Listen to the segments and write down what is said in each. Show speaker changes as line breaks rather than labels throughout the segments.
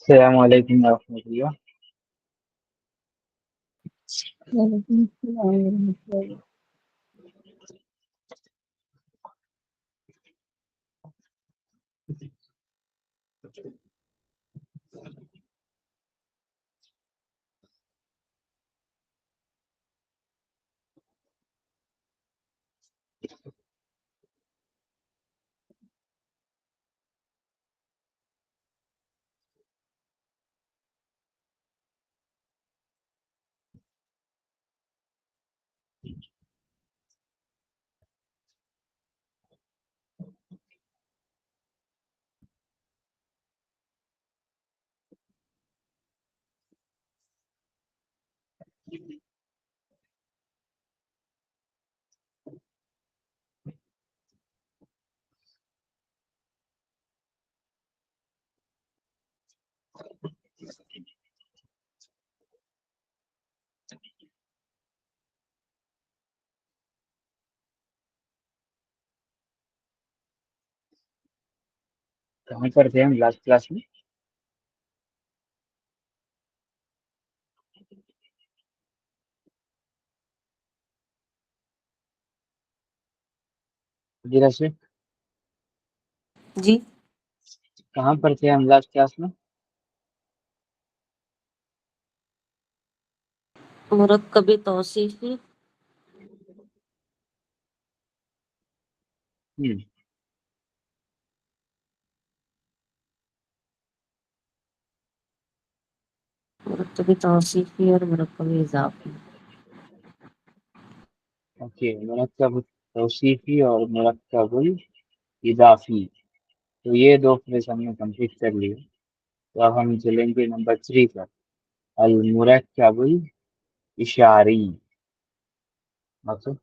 السلام علیکم ورحمۃ اللہ۔
وعلیکم السلام ورحمۃ اللہ۔
کہاں پر تھے ہم لاسٹ کلاس میں؟ حجرہ سے
جی
کہاں پر تھے ہم لاسٹ کلاس میں؟
مرکب توصیفی
ہم،
مرکب توصیفی اور مرکب اضافی۔
اوکے، مرکب توصیفی اور مرکب اضافی، تو یہ دو فریز ہم نے کمپلیٹ کر لیے۔ تو اب ہم چلیں گے نمبر 3 پر، المرکب الاشاری۔ مطلب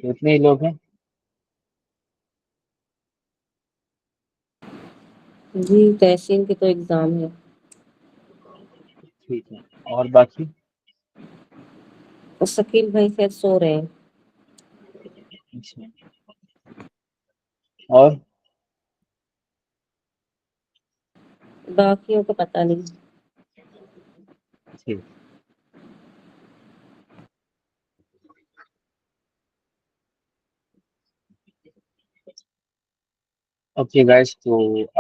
کتنے لوگ ہیں؟
جی تحسین کے تو ایگزام ہے۔
ٹھیک ہے، اور باقی؟
اور شکیل بھائی شاید سو رہے ہیں۔
اچھا، اور
باقیوں کو پتہ نہیں۔
ٹھیک۔ اوکے گائس، تو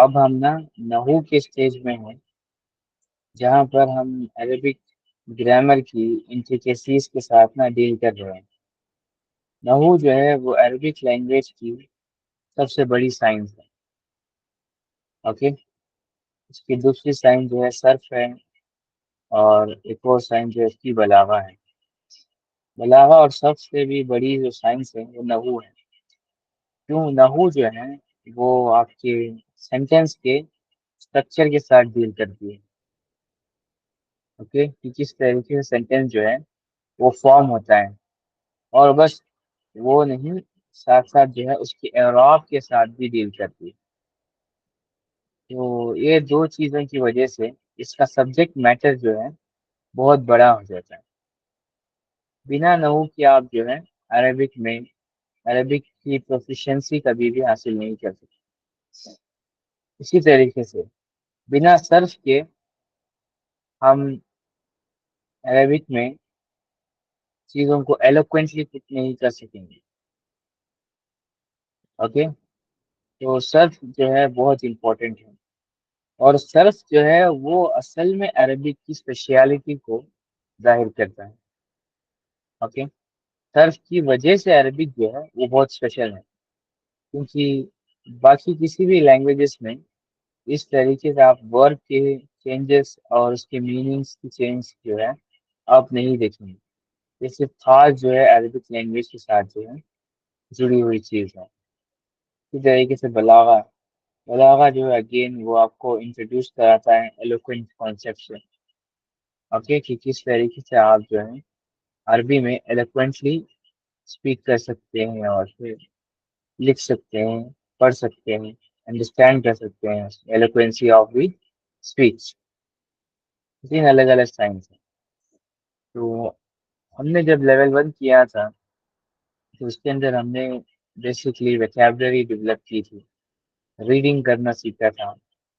اب ہم نا نحو کے اسٹیج میں ہیں، جہاں پر ہم عربک گرامر کی انٹریکیسیز کے ساتھ نا ڈیل کر رہے ہیں۔ نحو جو ہے وہ عربک لینگویج کی سب سے بڑی سائنس ہے۔ اوکے، اس کی دوسری سائنس جو ہے صرف ہے، اور ایک اور سائنس جو ہے اس کی بلاغہ ہے۔ بلاغہ اور سب سے بھی بڑی جو سائنس ہے وہ نحو ہے۔ کیوں؟ نحو جو ہے وہ آپ کے سینٹینس کے اسٹرکچر کے ساتھ ڈیل کرتی ہے۔ اوکے، کہ کس طریقے سے سینٹینس جو ہے وہ فارم ہوتا ہے، اور بس وہ نہیں، ساتھ ساتھ جو ہے اس کے اعراب کے ساتھ بھی ڈیل کرتی ہے۔ تو یہ دو چیزوں کی وجہ سے اس کا سبجیکٹ میٹر جو ہے بہت بڑا ہو جاتا ہے۔ بنا نحو کے آپ جو ہے عربک کی پروفیشنسی کبھی بھی حاصل نہیں کر سکتے۔ اسی طریقے سے بنا صرف کے ہم عربک میں چیزوں کو ایلوکوینٹلی پٹ نہیں کر سکیں گے۔ اوکے، تو صرف جو ہے بہت امپورٹنٹ ہے، اور صرف جو ہے وہ اصل میں عربک کی اسپیشیلٹی کو ظاہر کرتا ہے۔ اوکے، صرف کی وجہ سے عربک جو ہے وہ بہت اسپیشل ہے، کیونکہ باقی کسی بھی لینگویجز میں اس طریقے سے آپ ورڈ کے چینجز اور اس کے میننگس کی چینج جو ہے آپ نہیں دیکھیں گے۔ یہ صرف خاص جو ہے عربک لینگویج کے ساتھ جو ہے جڑی ہوئی چیز ہے۔ اسی طریقے سے بلاغہ جو ہے اگین وہ آپ کو انٹروڈیوس کراتا ہے ایلوکوینٹ کانسیپٹ سے۔ اوکے، کہ کس طریقے سے آپ جو ہے عربی میں ایلوکوینٹلی اسپیک کر سکتے ہیں، اور پھر لکھ سکتے ہیں، پڑھ سکتے ہیں، انڈرسٹینڈ کر سکتے ہیں ایلوکوینسی آف دی اسپیچ۔ تین الگ الگ سائنس ہیں۔ تو ہم نے جب لیول 1 کیا تھا تو اس کے اندر ہم نے بیسکلی ویکیبلری ڈیولپ کی تھی، ریڈنگ کرنا سیکھا تھا،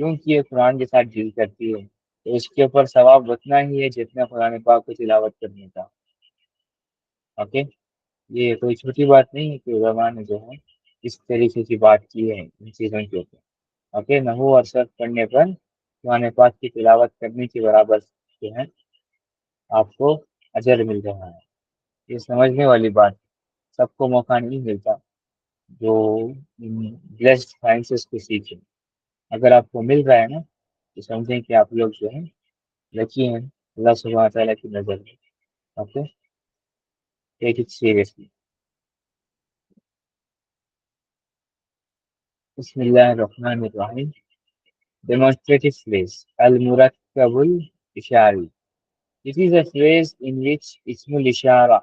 کیونکہ یہ قرآن کے ساتھ ڈیل کرتی ہے تو اس کے اوپر ثواب اتنا ہی ہے جتنا قرآن پاک کو تلاوت کرنے کا. اوکے، یہ کوئی چھوٹی بات نہیں ہے کہ علماء نے جو ہے اس طریقے کی بات کی ہے ان چیزوں کے اوپر. اوکے، نحو اور صرف پڑھنے پر قرآن پاک کی تلاوت کرنے کے برابر جو ہے آپ کو اجر مل رہا ہے. یہ سمجھنے والی بات، سب کو موقع نہیں ملتا جو بلیسڈ سائنسز کو سیکھیں. اگر آپ کو مل رہا ہے نا تو سمجھیں کہ آپ لوگ جو ہیں لکی ہیں اللہ سبحانہ تعالیٰ کی نظر میں. Okay, take it seriously. بسم اللہ الرحمن الرحیم. Demonstrative phrase المركب الإشاري. It is a phrase in which اسم الإشارة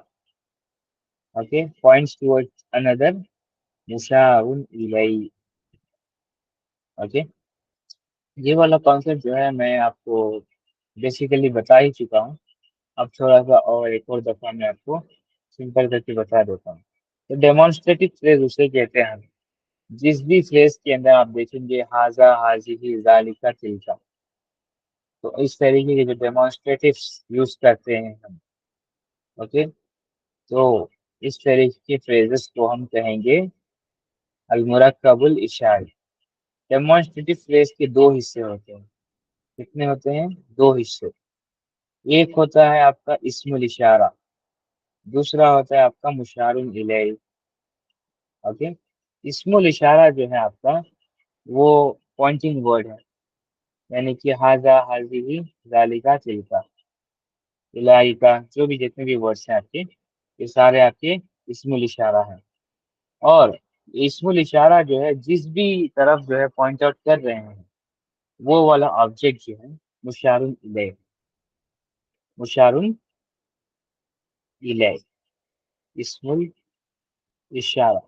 points towards another مشار إليه. یہ والا کانسیپٹ جو ہے میں آپ کو بیسیکلی بتا ہی چکا ہوں. اب تھوڑا سا اور ایک اور دفعہ میں آپ کو سمپل کر کے بتا دیتا ہوں. تو ڈیمانسٹریٹو فریز اسے کہتے ہیں جس بھی فریز کے اندر آپ دیکھیں گے ہاذا ہاذہ ذالک تلک، تو اس طریقے کے جو ڈیمانسٹریٹو یوز کرتے ہیں ہم. اوکے، تو اس طریقے کے فریزز کو ہم کہیں گے المرکب الاشاری. ڈیمانسٹریٹو فریز کے دو حصے ہوتے ہیں. کتنے ہوتے ہیں؟ دو حصے. ایک ہوتا ہے آپ کا اسم الاشارہ، دوسرا ہوتا ہے آپ کا مشار الیہ. اوکے، اسم الاشارہ جو ہے آپ کا وہ پوائنٹنگ ورڈ ہے، یعنی کہ ہاذا ہاذہ ذالک تلک اولئک، جو بھی جتنے بھی ورڈس ہیں آپ کے یہ سارے آپ کے اسم الاشارہ ہیں. اور اسم الاشارہ جو ہے جس بھی طرف جو ہے پوائنٹ آؤٹ کر رہے ہیں وہ والا آبجیکٹ جو ہے مشار الیہ. مشار الیہ اسم الاشارہ،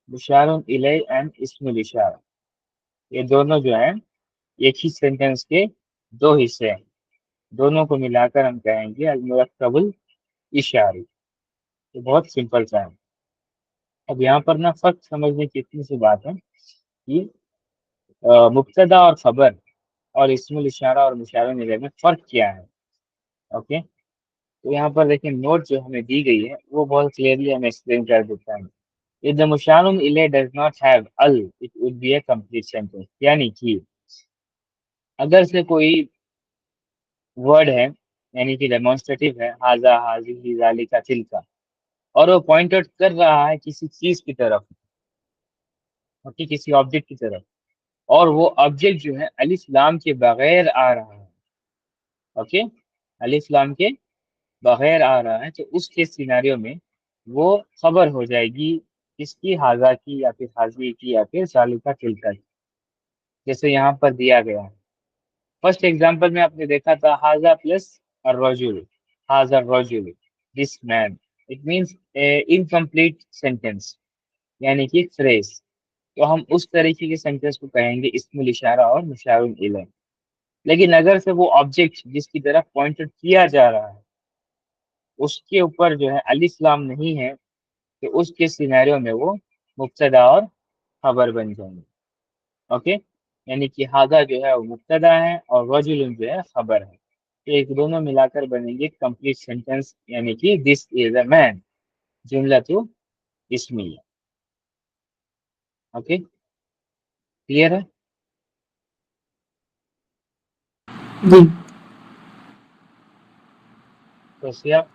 مشار الیہ اینڈ اسم الاشارہ، یہ دونوں جو ہیں ایک ہی سینٹینس کے دو حصے ہیں. دونوں کو ملا کر ہم کہیں گے المرکب الاشاری. یہ بہت سمپل سا ہے. اب یہاں پر نا فرق سمجھنے کی اتنی سی بات ہے کہ مبتدا اور خبر اور اسم الاشارہ اور مشار الیہ میں فرق کیا ہے. اوکے، تو یہاں پر دیکھیں نوٹ جو ہمیں دی گئی ہے وہ بہت کلیئرلی ہمیں ایکسپلین کر دیتا ہے. If the مشار الیہ does not have ال it would be a complete sentence. یعنی کہ اگر سے کوئی ورڈ ہے یعنی کہ ڈیمانسٹریٹو ہے ہاذا ہاذہ ذالک تلک، اور وہ پوائنٹ آؤٹ کر رہا ہے کسی چیز کی طرف، کسی آبجیکٹ کی طرف، اور وہ آبجیکٹ جو ہے الف لام کے بغیر آ رہا ہے. اوکے، الف لام کے بغیر آ رہا ہے تو اس کے سیناریو میں وہ خبر ہو جائے گی کس کی؟ ہاذا کی یا پھر حاذی کی یا پھر ذالک تلک کی، جیسے یہاں پر دیا گیا ہے. فرسٹ ایگزامپل میں آپ نے دیکھا تھا ہاذا پلس الرجل، ہاذا الرجل دس مین. اٹ مینس انکمپلیٹ سینٹینس یعنی کہ فریز. تو ہم اس طریقے کے سینٹینس کو کہیں گے اسم الاشارہ اور مشار الیہ. لیکن اگر سے وہ آبجیکٹ جس کی طرف پوائنٹ کیا جا رہا ہے اس کے اوپر جو ہے الف لام نہیں ہے تو اس کے سینیریو میں وہ مبتدا اور خبر بن جائیں گے. اوکے، یعنی کہ ہاذا جو ہے وہ مبتدا ہے اور رجل جو ہے خبر ہے. ایک دونوں ملا کر بنیں گے کمپلیٹ سینٹینس یعنی کہ دس از اے مین، جملہ تو اسمیہ. اوکے، کلیئر ہے؟
جی
تو آپ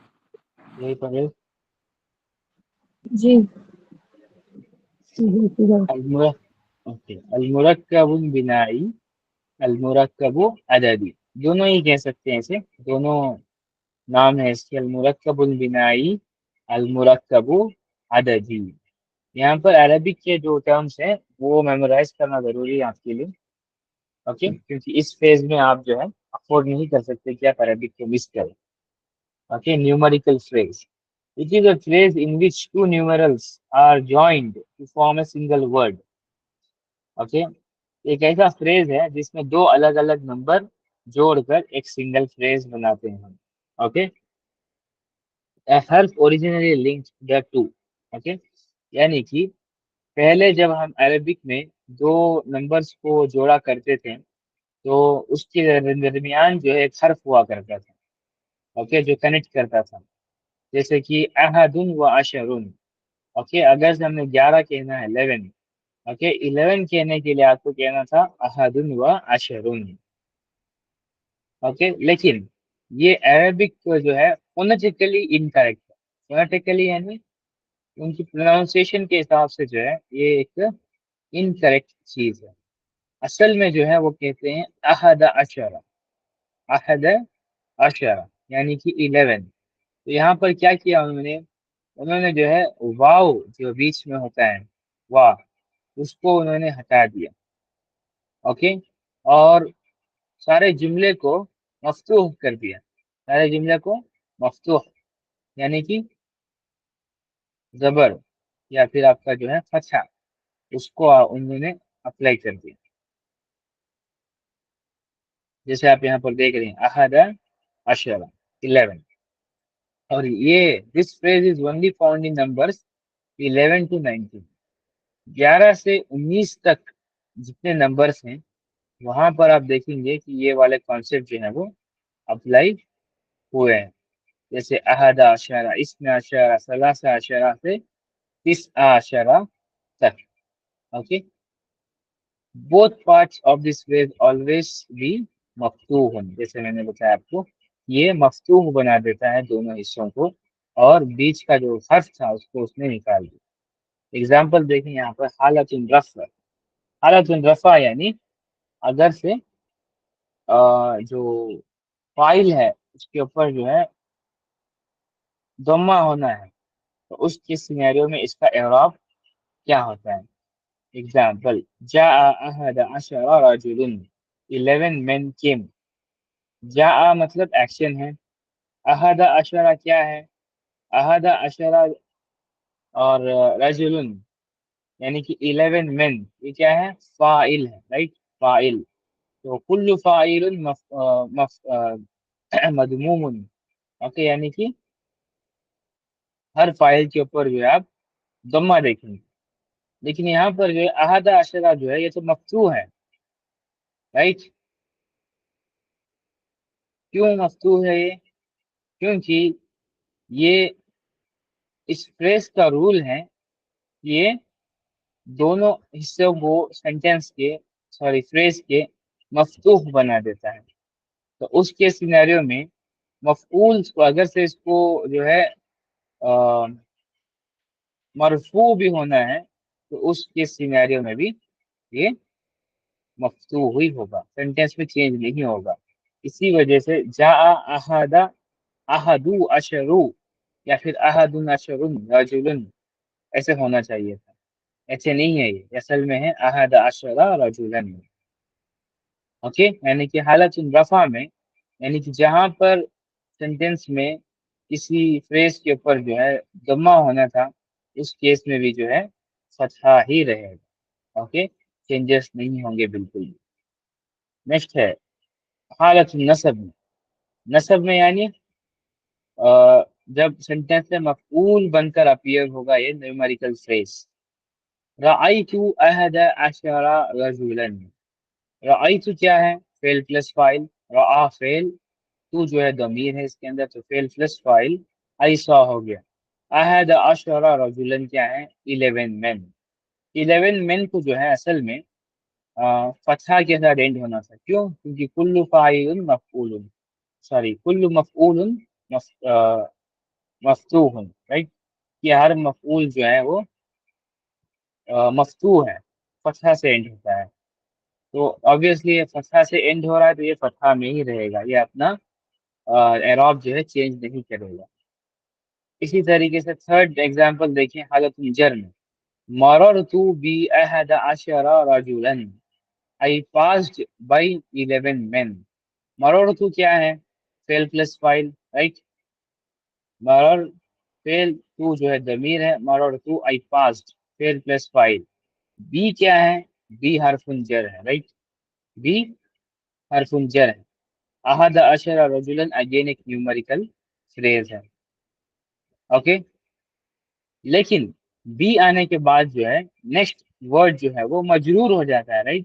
یہی پڑھے.
جی
المرکب بنائی، المرکب عددی، دونوں ہی کہہ سکتے ہیں اسے، دونوں نام ہے اس کے، المرکب البنائی، المرکب عددی. یہاں پر عربک کے جو ٹرمز ہیں وہ میمورائز کرنا ضروری ہے آپ کے لیے. اوکے، کیونکہ اس فیز میں آپ جو ہے افورڈ نہیں کر سکتے کہ آپ عربک کو مس کریں. Okay, numerical phrase. It is a phrase in which two numerals are joined to form a single word. Okay, ایک ایسا فریز ہے جس میں دو الگ الگ نمبر جوڑ کر ایک سنگل فریز بناتے ہیں. اوکے، a حرف originally linked the two. Okay, یعنی کہ پہلے جب ہم عربک میں دو نمبرز کو جوڑا کرتے تھے تو اس کے درمیان جو ہے ایک حرف ہوا کرتا تھا، اوکے، جو کنیکٹ کرتا تھا، جیسے کہ احدن و عشرن، اوکے، اگر سے ہم نے 11 کہنا ہے 11، اوکے، 11 کہنے کے لیے آپ کو کہنا تھا احدن و عشرن، اوکے، لیکن یہ عربک جو ہے فونیٹیکلی انکریکٹ ہے، فونیٹیکلی یعنی ان کی پروناؤنسیشن کے حساب سے جو ہے یہ ایک انکریکٹ چیز ہے۔ اصل میں جو ہے وہ کہتے ہیں احد عشرہ، احد عشرہ یعنی کہ 11۔ تو یہاں پر کیا کیا انہوں نے جو ہے واو جو بیچ میں ہوتا ہے واو، اس کو انہوں نے ہٹا دیا، اوکے، اور سارے جملے کو مفتوح کر دیا، سارے جملے کو مفتوح یعنی کہ زبر یا پھر آپ کا جو ہے فتحہ، اس کو انہوں نے اپلائی کر دیا، جیسے آپ یہاں پر دیکھ رہے ہیں احد عشرہ 11۔ اور یہ دس phrase is only found in numbers 11 to 19، 11 سے 19 تک جتنے نمبرز ہیں وہاں پر آپ دیکھیں گے کہ یہ والے کانسیپٹ جو ہے وہ اپلائی ہوئے ہیں، جیسے احد عشرہ، اسم عشرہ، ثلاثہ عشرہ سے 9 عشرہ تک، okay. both parts of this phrase always be مفتوح، جیسے میں نے بتایا آپ کو یہ مفتوح بنا دیتا ہے دونوں حصوں کو، اور بیچ کا جو حرف تھا اس کو اس نے نکال دیا۔ اگزامپل دیکھیں یہاں پر حالت الرفع، حالت الرفع یعنی اگر سے جو فائل ہے اس کے اوپر جو ہے ضمہ ہونا ہے، تو اس کے سینیریو میں اس کا اعراب کیا ہوتا ہے؟ اگزامپل جاء احد عشر رجل، 11 men came، جاء مطلب ایکشن ہے، احد عشرہ کیا ہے؟ احد عشرہ اور رجل یعنی کہ 11 men، یہ کیا ہے؟ فاعل ہے، رائٹ، فاعل، تو کل فاعل مضموم، اوکے، یعنی کہ ہر فاعل کے اوپر جو ہے آپ ضمہ دیکھیں گے، لیکن یہاں پر جو ہے احد عشرہ جو ہے یہ تو مفتوح ہے، رائٹ، کیوں مفتوح ہے یہ؟ کیونکہ یہ اس فریز کا رول ہے، یہ دونوں حصوں کو سینٹینس کے، سوری فریز کے مفتوح بنا دیتا ہے، تو اس کے سینیریو میں مفعول کو اگر سے اس کو جو ہے مرفوع بھی ہونا ہے تو اس کے سینیریو میں بھی یہ مفتوح ہی ہوگا، سینٹینس میں چینج نہیں ہوگا۔ اسی وجہ سے جاء احد، احدو اشرو، یا پھر احد عشر رجل ایسے ہونا چاہیے تھا، ایسے نہیں ہے، یہ اصل میں ہے احد عشر رجلا، اوکے، یعنی کہ حالت رفع میں، یعنی کہ جہاں پر سینٹینس میں کسی فریز کے اوپر جو ہے ضمہ ہونا تھا اس کیس میں بھی جو ہے فتحہ ہی رہے گا، اوکے، چینجز نہیں ہوں گے بالکل۔ نیکسٹ ہے حالت نصب میں، نصب میں یعنی جب سینٹینس میں مفعول بن کر اپیئر ہوگا یہ نیومیریکل فریز، رأیت احد عشر رجلا، رأیت کیا ہے؟ فعل پلس فاعل، رآ فعل، تو جو ہے ضمیر ہے اس کے اندر، تو فعل پلس فاعل ایسا ہو گیا، احد عشر رجلا کیا ہے؟ 11 men، 11 men کو جو ہے اصل میں فتحہ کے ساتھ اینڈ ہونا تھا، کیوں؟ کیونکہ کل فاعل مفعول، سوری کل مفعول مفتوح، رائٹ، کہ ہر مفعول جو ہے وہ مفتوح ہے، فتحہ سے اینڈ ہوتا ہے، تو obviously یہ فتحہ سے اینڈ ہو رہا ہے تو یہ فتحہ میں ہی رہے گا، یہ اپنا اعراب جو ہے چینج نہیں کرے گا۔ اسی طریقے سے تھرڈ ایگزامپل دیکھیں حالت الجر میں، مررت بأحد عشر رجلا، I passed by 11 men، مررت کیا ہے؟ فعل پلس فاعل، رائٹ، مرر فعل، تو جو ہے ضمیر ہے، مررت I passed فعل پلس فاعل، بی کیا ہے؟ بی حرف جر ہے، رائٹ، بی حرف جر ہے، احد عشر رجلا اگین ایک نیومیریکل فریز ہے، اوکے، لیکن بی آنے کے بعد جو ہے نیکسٹ ورڈ جو ہے وہ مجرور ہو جاتا ہے، right,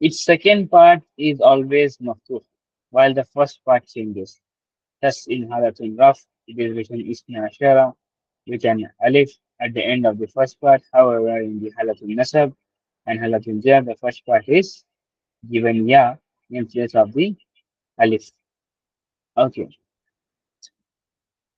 its second part is always maftuh, while the first part changes. Thus, in halatul raf, it is written isna ashara with an alif at the end of the first part. However, in the halatul nasab and halatul jar, the first part is given ya in place of the alif. Okay.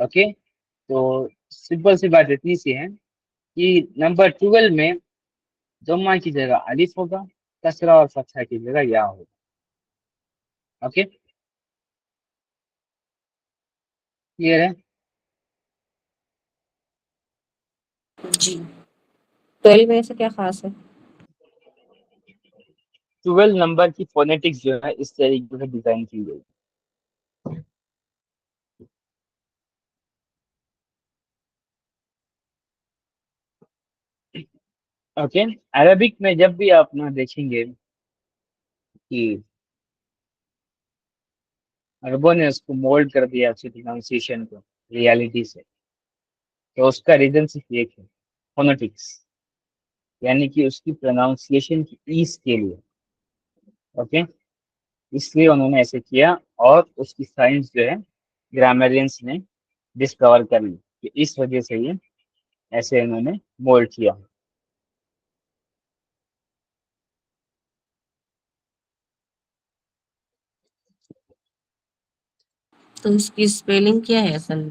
Okay, تو simple سی بات اتنی سی ہے کہ number 12 میں ضمہ کی جگہ الف ہوگا، کسرہ اور فتحہ کی جگہ یا ہوگا. اوکے، کلیئر ہے؟
جی 12 میں سے کیا خاص ہے؟
12 نمبر کی فونیٹکس جو ہے اس طریقے سے ڈیزائن کی گئی. اوکے، عربک میں جب بھی آپ نا دیکھیں گے کہ عربوں نے اس کو مولڈ کر دیا اچھی پروننسیشن کو ریالٹی سے، تو اس کا ریزن صرف ایک ہے، فونیٹکس، یعنی کہ اس کی پروننسیشن کی ایز کے لیے. اوکے، اس لیے انہوں نے ایسے کیا، اور اس کی سائنس جو ہے گرامرینس نے ڈسکور کر لی کہ اس وجہ سے یہ ایسے انہوں نے مولڈ کیا.
تو اس کی اسپیلنگ کیا ہے اصل میں؟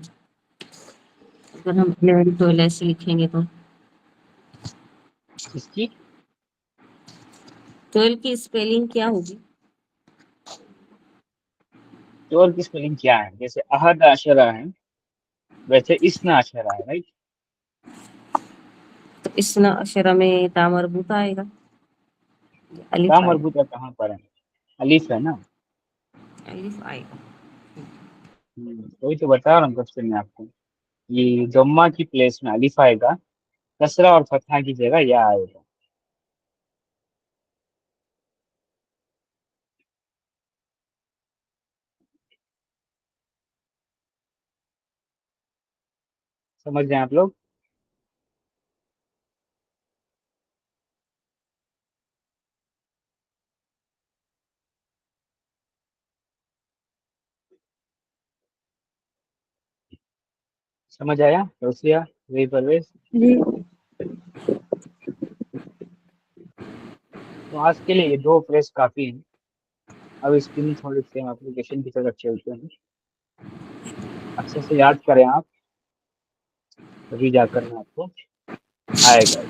اگر ہم 11 12 ایسے لکھیں گے تو
اس کی
12 کی اسپیلنگ کیا ہوگی؟
اور کی اسپیلنگ کیا ہے؟ جیسے احد عشرہ ہے ویسے اسنا عشرہ ہے، رائٹ؟
تو اسنا عشرہ میں تا مربوطہ آئے گا،
تا
الف آئے
مربوطہ کہاں پر ہے؟ الف ہے نا.
گا، الف آئے گا.
وہی تو بتا رہا ہوں تفصیل میں آپ کو، یہ ضمہ کی پلیس میں الف آئے گا، کسرہ اور فتحہ کی جگہ یا آئے گا. سمجھ جائیں آپ لوگ؟ سمجھ آیا روسیہ؟ وہی پرویز.
جی
تو آج کے لیے یہ 2 پریس کافی ہیں. اب اس کی تھوڑی سی اپلیکیشن کی طرف چلتے ہیں. اچھے سے یاد کریں آپ، تبھی جا کر میں آپ کو آئے گا.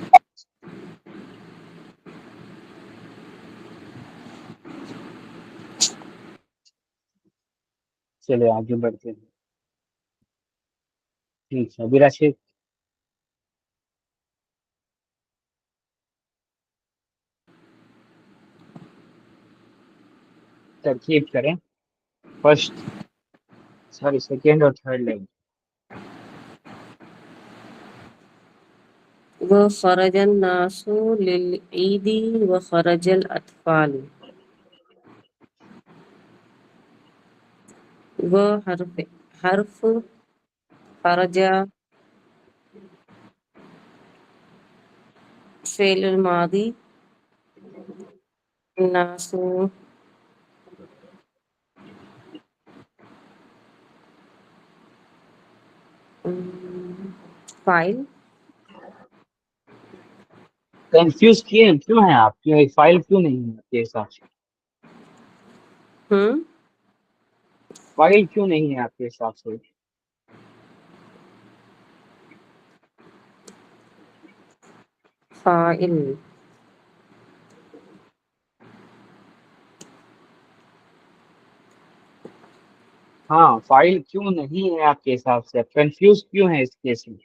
چلے آگے بڑھتے ہیں. ٹھیک ہے، ابھی راشد ترکیب کریں. فرسٹ، سوری، سیکنڈ اور تھرڈ لائن.
وخرج الناس للعيد وخرج الأطفال. وہ حرف خرج فعل الماضی، الناس فاعل.
کنفیوز کیوں ہیں آپ؟ کیوں ایک فائل کیوں نہیں ہے آپ کے حساب سے؟ فائل کیوں نہیں ہے آپ کے حساب سے؟
فاعل
ہاں، فائل کیوں نہیں ہے آپ کے حساب سے؟ کنفیوز کیوں ہے اس کیس میں؟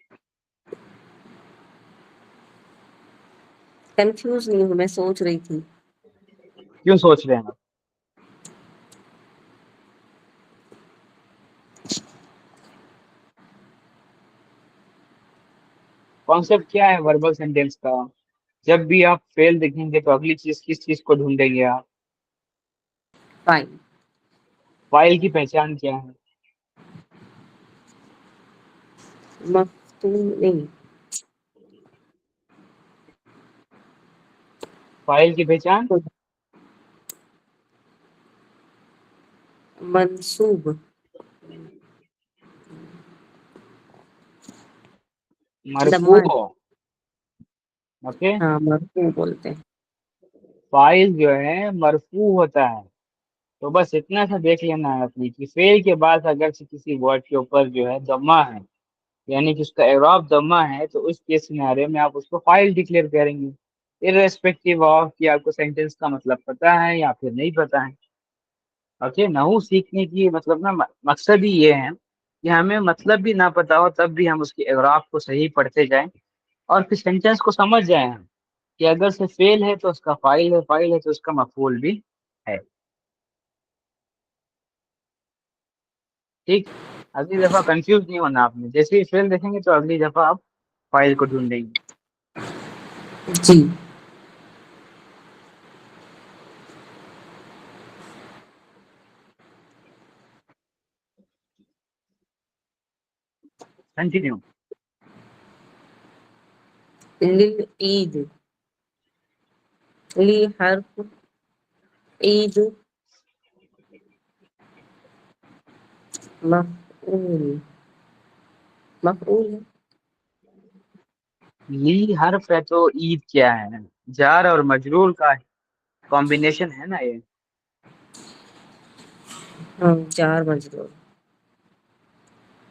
کنفیوز نہیں ہوں، میں سوچ رہی تھی.
کیوں سوچ رہے ہیں آپ؟ کانسیپٹ کیا ہے وربل سینٹینس کا؟ جب بھی آپ فیل دیکھیں گے تو اگلی چیز کس چیز کو ڈھونڈیں گے آپ؟
فاعل.
فائل کی پہچان کیا ہے؟
مفتون نہیں،
فائل کی پہچان
منصوب.
مرفوع.
دمان،
اوکے،
ہاں مرفوع بولتے ہیں.
فائل جو ہے مرفوع ہوتا ہے. تو بس اتنا سا دیکھ لینا ہے اپنی کہ فیل کے بعد اگر سے کسی ورڈ کے اوپر جو ہے ضمہ ہے، یعنی کہ اس کا اعراب ضمہ ہے، تو اس کے سینارے میں آپ اس کو فائل ڈکلیئر کریں گے، ارریسپیکٹیو آف کہ آپ کو سینٹینس کا مطلب پتہ ہے یا پھر نہیں پتہ ہے۔ اوکے، نحو سیکھنے کی مطلب نا مقصد ہی یہ ہے کہ ہمیں مطلب بھی نہ پتا ہو تب بھی ہم اس کے اعراب کو صحیح پڑھتے جائیں، اور پھر سینٹینس کو سمجھ جائیں ہم کہ اگر سے فیل ہے تو اس کا فائل ہے، فائل ہے تو اس کا مفعول بھی ہے۔ ٹھیک، اگلی دفعہ کنفیوز نہیں ہونا آپ نے، جیسے ہی فیل دیکھیں گے تو اگلی دفعہ آپ فائل کو ڈھونڈیں گے۔
جی
کنٹینیو۔
للعید، لی حرف عید، مفعول، مفعول ہے۔
لی حرف ہے تو عید کیا ہے؟ جار اور مجرور کا کمبینیشن ہے نا یہ۔
ہاں، جار مجرور،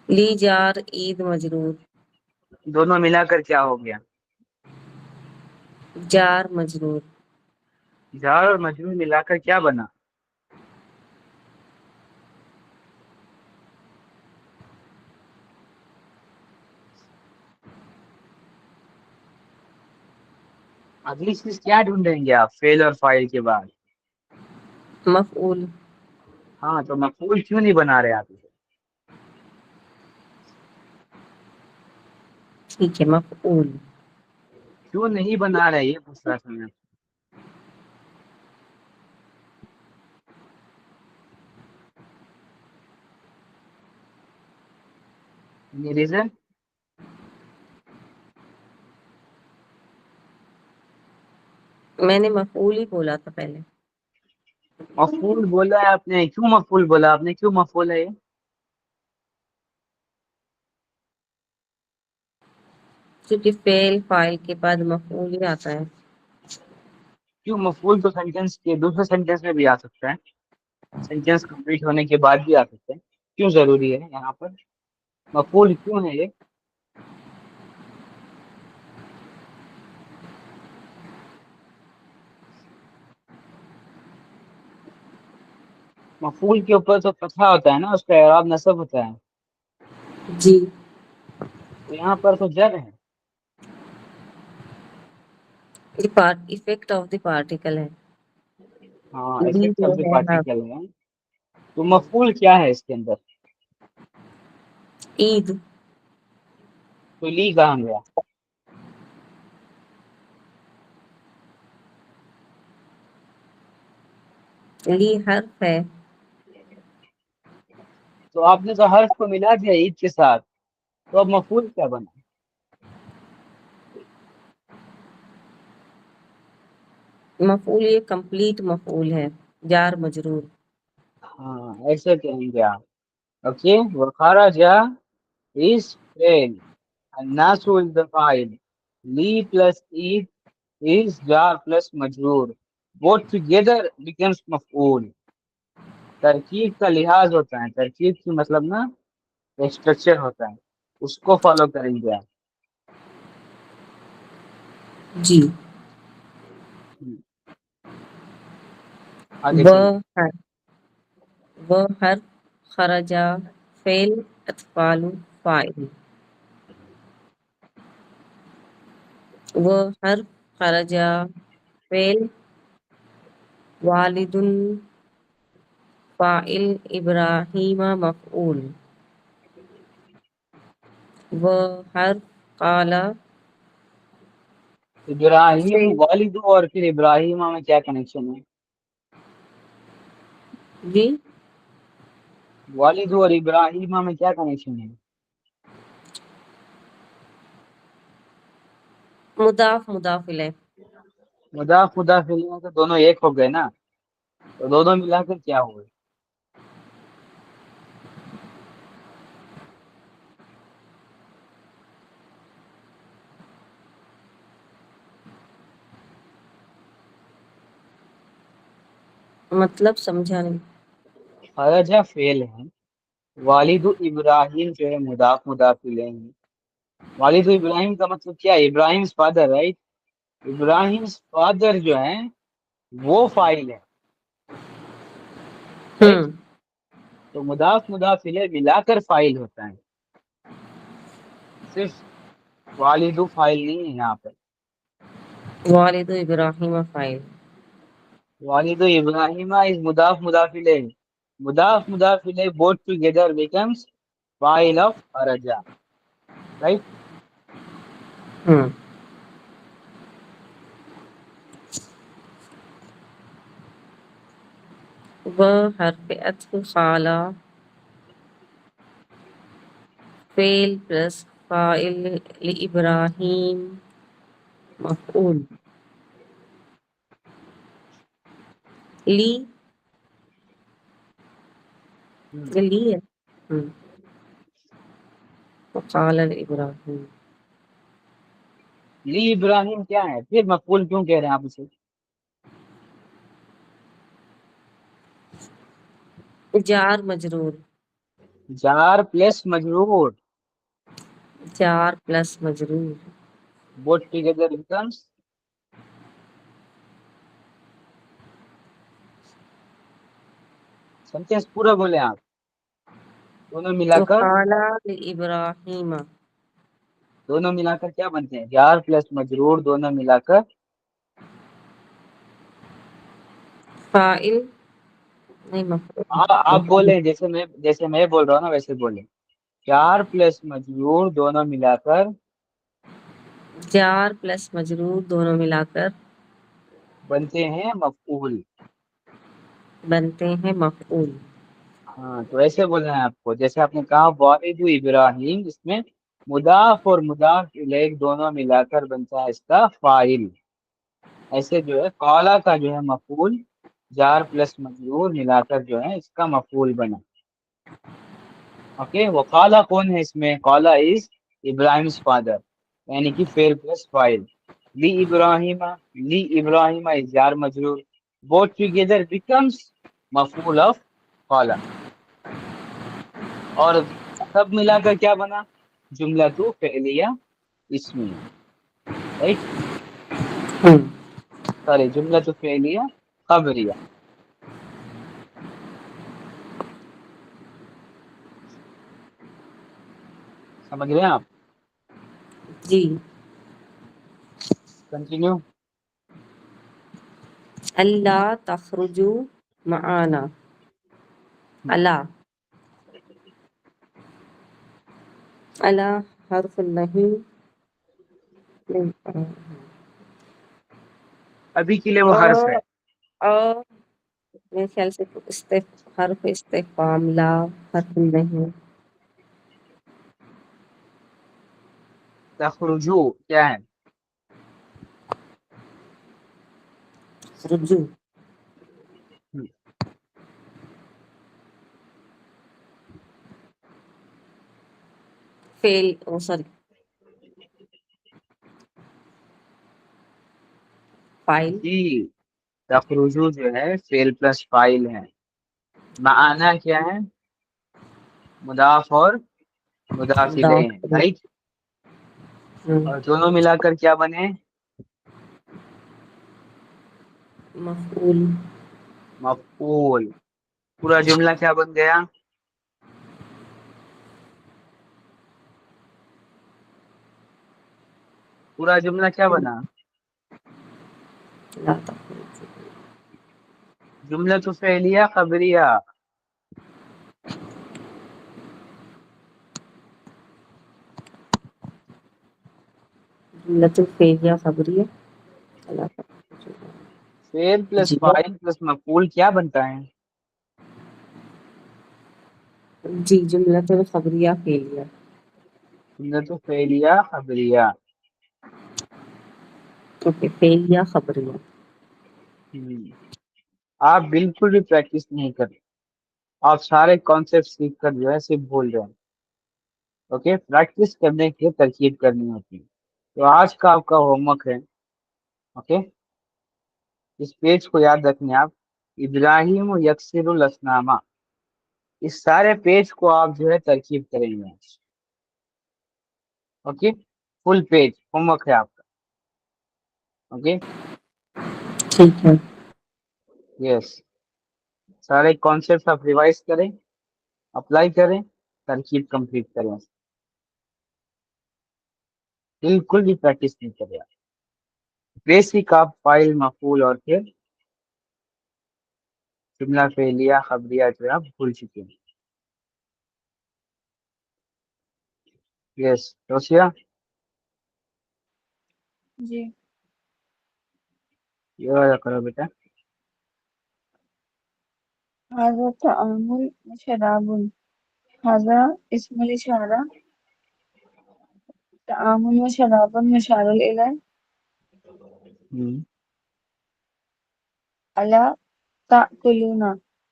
لی جار عید مجرور،
دونوں ملا کر کیا ہو گیا؟
جار مجرور،
جار اور مجرور ملا کر کیا بنا؟ اگلی چیز کیا ڈھونڈیں گے آپ فیل اور فائل کے بعد؟
مفعول۔
ہاں، تو مفعول کیوں نہیں بنا رہے آپ اسے؟
ٹھیک ہے، مفعول۔
کیوں نہیں بنا رہے یہ پوچھ رہا تھا میں۔ ریزن؟
میں نے مفعول ہی بولا تھا پہلے۔
مفعول بولا ہے آپ نے، کیوں مفعول بولا آپ نے؟ کیوں مفعول ہے یہ؟
کیونکہ فعل فاعل کے بعد مفعول ہی آتا ہے۔
کیوں مفعول تو سینٹینس کے دوسرے سینٹینس میں بھی آ سکتا ہے، سینٹینس کمپلیٹ ہونے کے بعد بھی آ سکتا ہے، کیوں ضروری ہے یہاں پر مفعول کیوں ہے یہ؟ مفعول کے اوپر تو فتحہ ہوتا ہے نا، اس کا اعراب نصب ہوتا ہے،
جی،
تو یہاں پر تو جر ہے۔
افیکٹ آف دی پارٹیکل ہے۔
ہاں،
لی
ایفیکٹ
جو
آف دی
ہے
پارٹیکل ہے۔ تو مفعول کیا ہے اس کے اندر؟
عید،
تو لی کہاں گیا؟
لی حرف ہے۔
تو آپ نے تو حرف کو ملا دیا عید کے ساتھ، تو اب مفعول کیا بنا؟
مفعول یہ کمپلیٹ مفعول ہے، جار مجرور۔
ہاں، ایسے کہیں گے آپ۔ اوکے، وخارج is fail and nasu is the file. Li plus eid is jar plus majroor. Both together becomes maf'ul. ترکیب کا لحاظ ہوتا ہے، ترکیب کی مطلب نا اسٹرکچر ہوتا ہے، اس کو فالو کریں گے آپ۔
جی،
آگے
وہ
چلیے۔
وہ حرف خرجا، فعل اطفال فاعل، وہ حرف خرجا، فعل والد فاعل ابراہیم مفعول، وہ حرف قال
ابراہیم
فعل۔
والد اور پھر ابراہیم میں کیا کنیکشن ہے؟
جی،
والد اور ابراہیم میں کیا کنیکشن ہے؟
مضاف مضاف الیہ۔
مضاف مضاف الیہ تو دونوں ایک ہو گئے نا، تو دونوں ملا کر کیا ہوئے؟
مطلب سمجھا نہیں۔
خرجہ فعل ہے، والد ابراہیم جو ہے مضاف مضاف الیہ ہے. والد ابراہیم کا مطلب کیا ہے؟ ابراہیم فادر، رائٹ. ابراہیم فادر جو ہے وہ فاعل ہے، رائٹ. تو مضاف مضاف الیہ ملا کر فاعل ہوتا ہے، صرف والد فاعل نہیں ہے یہاں پہ.
والد ابراہیم فاعل.
والد ابراہیم is مضاف مضاف الیہ. مضاف مضاف الیہ both together becomes fa'il of خرجہ، رائٹ.
وہ حرف عطف خالہ فعل پلس فاعل لابراہیم مفعول لی لی ہے. وقال ابراہیم.
لی ابراہیم کیا ہے؟ پھر مفعول کیوں کہہ رہے ہیں آپ اسے؟
جار مجرور.
جار پلس مجرور
جار پلس مجرور.
both together becomes سینٹینس پورا بولے آپ، دونوں ملا کر.
وقال ابراہیم
دونوں ملا کر کیا بنتے ہیں؟ جار پلس مجرور دونوں ملا کر
فاعل نہیں مفعول.
آپ
مفعول.
بولیں جیسے میں بول رہا ہوں نا ویسے بولیں. جار پلس مجرور دونوں ملا کر
جار پلس مجرور دونوں ملا کر
بنتے ہیں مفعول.
بنتے ہیں مفعول.
ہاں تو ایسے بولنا ہے آپ کو، جیسے آپ نے کہا والد ابراہیم، اس میں مضاف اور مضاف الیہ دونوں ملا کر بنتا ہے اس کا فاعل. ایسے جو ہے قالا کا جو ہے مفعول جار پلس مجرور ملا کر جو ہے اس کا مفعول بنا. اوکے. وہ قالا کون ہے اس میں؟ قالا از ابراہیم فادر، یعنی کہ فعل پلس فاعل. لی ابراہیم، لی ابراہیم از جار مجرور، both together becomes مفعول آف قالا. اور سب ملا کر کیا بنا؟ جملہ تو فعلیہ اسمیہ، رائٹ. سوری، جملہ تو فعلیہ خبریہ. سمجھ رہے ہیں آپ؟
جی.
کنٹینیو.
اللہ تخرجوا معنا. اللہ اللہ حرف نہیں.
ابھی کے لیے وہ حرف ہے.
اور میرے خیال سے حرف استفہام لا حرف نہیں.
تخرجو کیا ہے؟
رجوع فعل سوری فاعل.
جی، تخرجو جو ہے فعل پلس فاعل ہے. معنا کیا ہے؟ مضاف اور مضاف الیہ ہے، رائٹ. اور دونوں ملا کر کیا بنے؟
مفعول.
مفعول. پورا جملہ کیا بن گیا؟ پورا جملہ کیا بنا؟
لا تخرجوا.
جملہ تو فعلیہ خبریہ.
جملۃ الفعلیہ خبریہ. لا تخرجوا.
فعل پلس
جی
فاعل پلس مفعول کیا بنتا ہے؟
جی جملۃ الخبریہ فعلیہ.
جملہ تو فعلیہ خبریہ.
اوکے فعلیہ خبریہ.
آپ بالکل بھی پریکٹس نہیں کر رہے، آپ سارے کانسیپٹ سیکھ کر جو ہے صرف بول رہے ہیں. اوکے. پریکٹس کرنے کی ترکیب کرنی ہوتی ہے. تو آج کا آپ کا ہوم ورک ہے. اوکے. اس پیج کو یاد رکھیں آپ. ابراہیم یکسر الاسنامہ، اس سارے پیج کو آپ جو ہے ترکیب کریں گے. اوکے فل پیج ہوم ورک ہے آپ کا. اوکے
ٹھیک ہے.
یس سارے کانسیپٹ آپ ریوائز کریں, اپلائی کریں, ترکیب کمپلیٹ کریں. بالکل بھی پریکٹس نہیں کرے. بیسک آپ فائل مفعول اور پھر جملہ فعلیہ خبریہ جو آپ بھول چکے ہیں. یس روشیا
جی
یہ والا کرو بیٹا.
هذا تعامل شراب. هذا اسم الإشارة. تعامل وشراب مشار إليه. ألا تأكلون.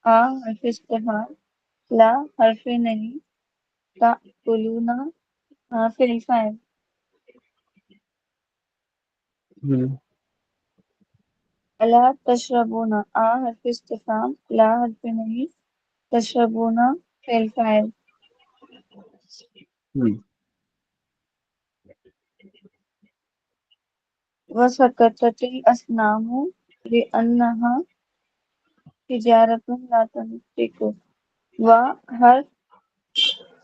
حرف استفهام. لا حرف نہیں. تأكلون فعل فاعل. ألا تشربون. حرف استفهام. لا حرف نہیں. تشربون فعل فاعل. وسكتت الأصنام لأنها حجارة لا تنطق. وحرف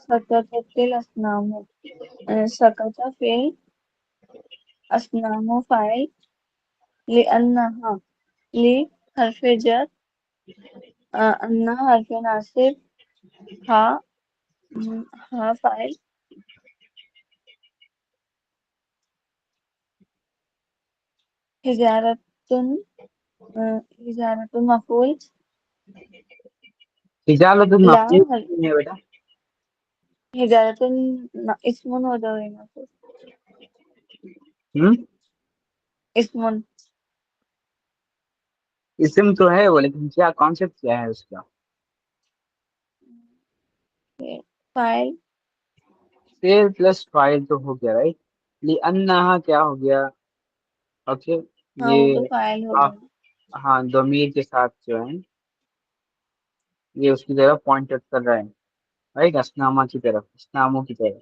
سكتت الأصنام. سكت فعل. أصنام فاعل. لأنها لی حرف جر. أن حرف ناصب. ہا فاعل. حجارت مفعول.
اجازت
لا
المفعول ہے بیٹا.
حجارت اسم ہو جائے گا. اسم
اسم تو ہے وہ, لیکن کیا کانسیپٹ کیا ہے اس کا.
فاعل.
فعل پلس فاعل تو ہو گیا رائٹ. لأنہا کیا ہو گیا. اوکے
ہاں
یہ
وہ تو فاعل ہو
آپ
گیا.
ہاں ضمیر کے ساتھ جو ہے یہ اس کی طرف پوائنٹ کر رہا ہے رائٹ. اسنامہ کی طرف, اسناموں کی طرف.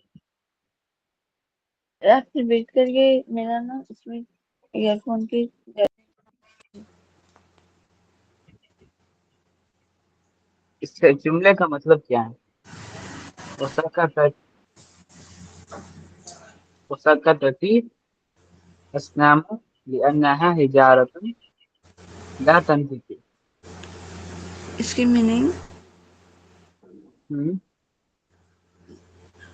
آپ ریپیٹ کریے میرا نا اس میں ایئر فون کی.
اس سے جملے کا مطلب کیا ہے. وسكتت الأصنام لأنها حجارة لا تنطق.
اس کی میننگ
ہم،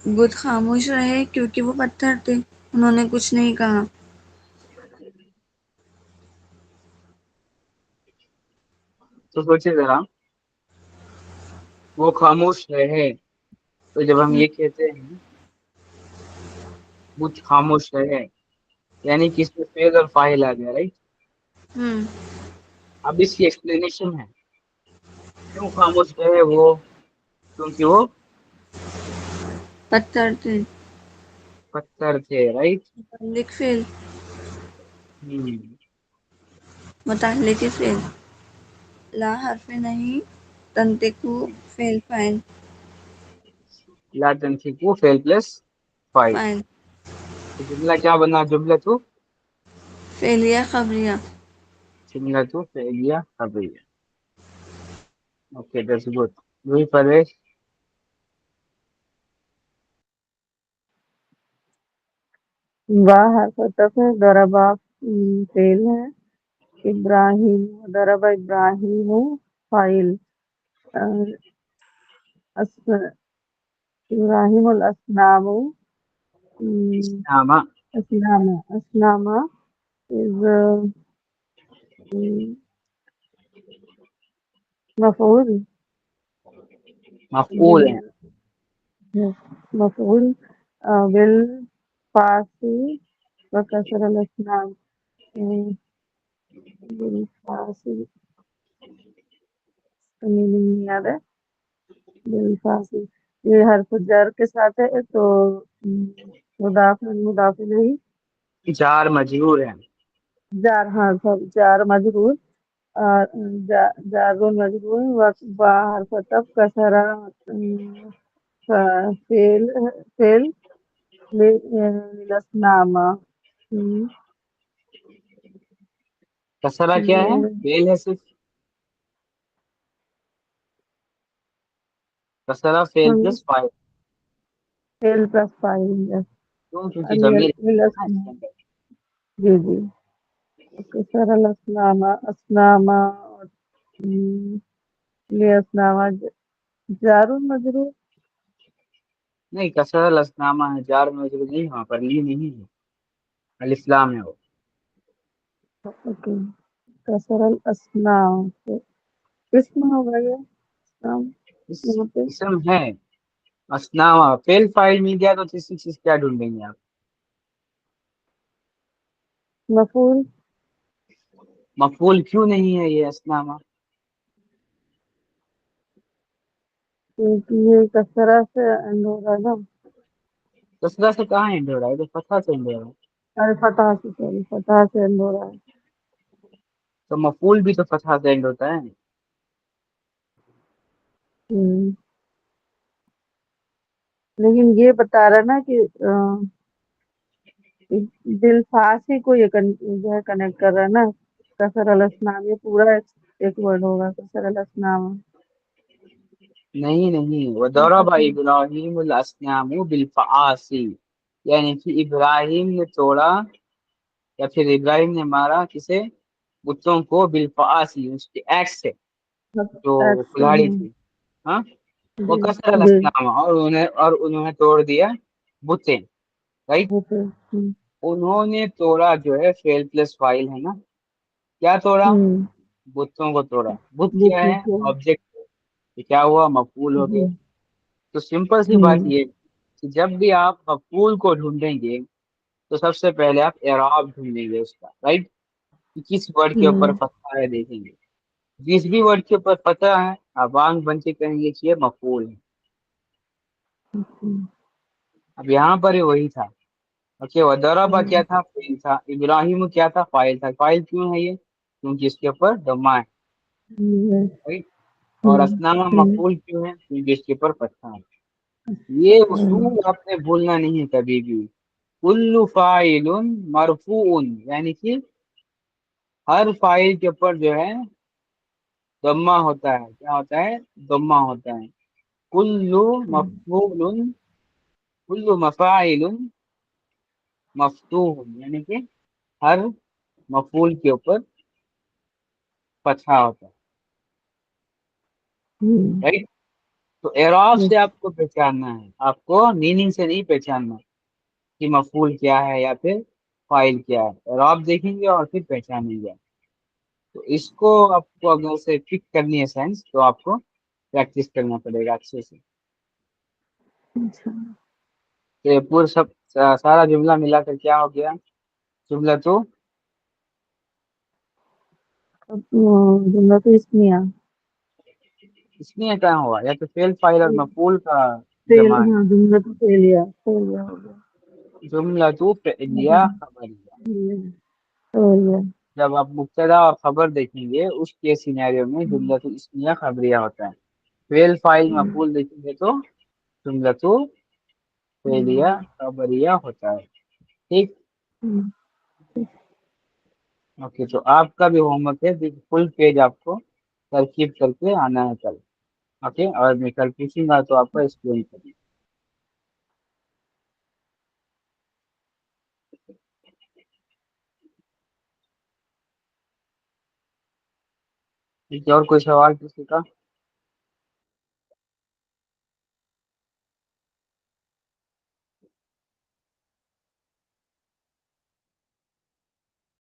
بت خاموش رہے کیونکہ وہ پتھر تھے, انہوں نے کچھ نہیں کہا.
تو سوچے ذرا, وہ خاموش رہے تو جب ہم یہ کہتے ہیں بت خاموش رہے یعنی کہ اس میں فعل اور فاعل آ گیا رائٹ. اب اس کی ایکسپلینیشن ہے کیوں خاموش رہے وہ, کیونکہ وہ
پتھر تھے.
پتھر تھے رائٹ.
متعلق فعل. متعلق فعل. لا حرف نہیں. تنطقو فعل فاعل.
لا تنطقوا فعل پلس فاعل.
فاعل
تو جملہ کیا بنا, جملہ تو
فعلیہ خبریہ.
جملہ تو فعلیہ خبریہ. Okay that's good. وہی پرویش
واہ حرف عطف ہے. ضربا فعل ہے. ابراہیم ضرب ابراہیم فاعل. ابراہیم الاسنام
اسنامہ
اسنام is مفعول.
مفعول ہے.
مفعول بالفاسی وکسر الاسنام. بالفاسی نہیں یاد ہے. بالفاسی یہ حرف جر کے ساتھ ہے تو مضاف نہیں.
جار مجرور ہے.
جار, ہاں سب جار مجرور جار مجرور باہر فتح کسرا فیل فیل لسنامہ
کسرہ کیا ہے؟ فعل ہے صرف، کسرہ فعل پلس فاعل،
فیل پلس فائل
کیوں؟ کیونکہ ضمیر ہے نا اس کے اندر۔
جی جی کسرا لسنامہ اسنامہ اسنامہ جار مجرور
نہیں، کسرہ لسنامہ ہے، جار مجرور نہیں، وہاں پر لی نہیں ہے، الف لام ہے وہ۔
اوکے کسر الاسنام اسم ہوگا یہ اسنام یہاں پہ
اسم ہے اسنامہ، فعل فاعل مل گیا تو تیسری چیز کیا ڈھونڈیں گے آپ؟
مفعول
مفعول کیوں نہیں ہے یہ اسنامہ؟
کیونکہ یہ کسرہ سے اینڈ ہو رہا ہے نا
کسرہ سے کہاں اینڈ ہو رہا ہے؟ تو فتح سے اینڈ ہو رہا ہے،
ارے فتح سے سوری فتح سے اینڈ ہو رہا ہے
تو مفعول بھی تو فتح سے اینڈ ہوتا ہے۔
لیکن یہ بتا رہا نا کہ دل فاسی کو یہ جو ہے کنیکٹ کر رہا ہے نا کسر الاسنام یہ پورا ایک ورڈ ہوگا کسر الاسنام
نہیں، وضرب ابراہیم الاسنام بالفعاصی، یعنی کہ ابراہیم نے توڑا یا پھر ابراہیم نے مارا کسے؟ بتوں کو، بالفعاصی، اس کے ایکس سے، جو کلاڑی تھی، ہاں، وہ کسر
جی
الاسنام، اور انہوں نے توڑ دیا بتیں، رائٹ۔ انہوں نے توڑا جو ہے فعل پلس فاعل ہے نا، کیا توڑا؟ بتوں کو توڑا۔ بت کیا ہے؟ آبجیکٹ، کیا ہوا؟ مفعول ہو گیا۔ تو سمپل سی بات یہ کہ جب بھی آپ مفعول کو ڈھونڈیں گے تو سب سے پہلے آپ اعراب ڈھونڈیں گے اس کا، رائٹ، کہ کس ورڈ کے اوپر فتح ہے دیکھیں گے، جس بھی ورڈ کے اوپر فتح ہے آپ آنکھ بن کے کہیں گے کہ یہ مفعول ہے۔ اب یہاں پر ہی وہی تھا، اوکے، وضربہ کیا تھا؟ فعل تھا، ابراہیم کیا تھا؟ فاعل تھا۔ فاعل کیوں ہے یہ؟ کیونکہ اس کے اوپر ضمہ ہے، رائٹ، اور اسنامہ مفعول کیوں ہے؟ کیونکہ اس کے اوپر فتح ہے۔ یہ اصول آپ نے بھولنا نہیں ہے کبھی بھی، کل فاعل مرفوع، یعنی کہ ہر فاعل کے اوپر جو ہے ضمہ ہوتا ہے، کیا ہوتا ہے؟ ضمہ ہوتا ہے۔ کل مفعول، کل مفاعل مفتوح، یعنی کہ ہر مفعول کے اوپر فتحہ ہوتا ہے، رائٹ۔ تو اعراب سے آپ کو پہچاننا ہے، آپ کو میننگ سے نہیں پہچاننا کہ مفعول کیا ہے یا پھر فاعل کیا ہے، اعراب دیکھیں گے اور پھر پہچانیں گے۔ تو اس کو آپ کو اگر سے پک کرنی ہے سینس، تو آپ کو پریکٹس کرنا پڑے گا اچھے سے۔ تو یہ پورا سب سارا جملہ ملا کر کیا ہو گیا؟ جملہ تو
جملہ تو اسمیہ
اس میں کہاں ہوا؟ یا تو فعل فاعل اور مفعول کا
فعل
جمع ہے،
ہاں جملہ تو فعلیہ ہو گیا
جملہ تو فعلیہ خبریہ۔
فعلیہ
جب آپ مبتدا اور خبر دیکھیں گے اس کے سینیریو میں جملہ تو اسمیہ خبریہ ہوتا ہے، فعل فاعل مفعول دیکھیں گے تو جملہ تو فعلیہ خبریہ ہوتا ہے، ٹھیک۔ اوکے، تو آپ کا بھی ہوم ورک ہے، فل پیج آپ کو ترکیب کر کے آنا ہے کل، اوکے، اور میں کل پوچھوں گا تو آپ کو ایکسپلین کریں گے۔ اور کوئی سوال کسی کا؟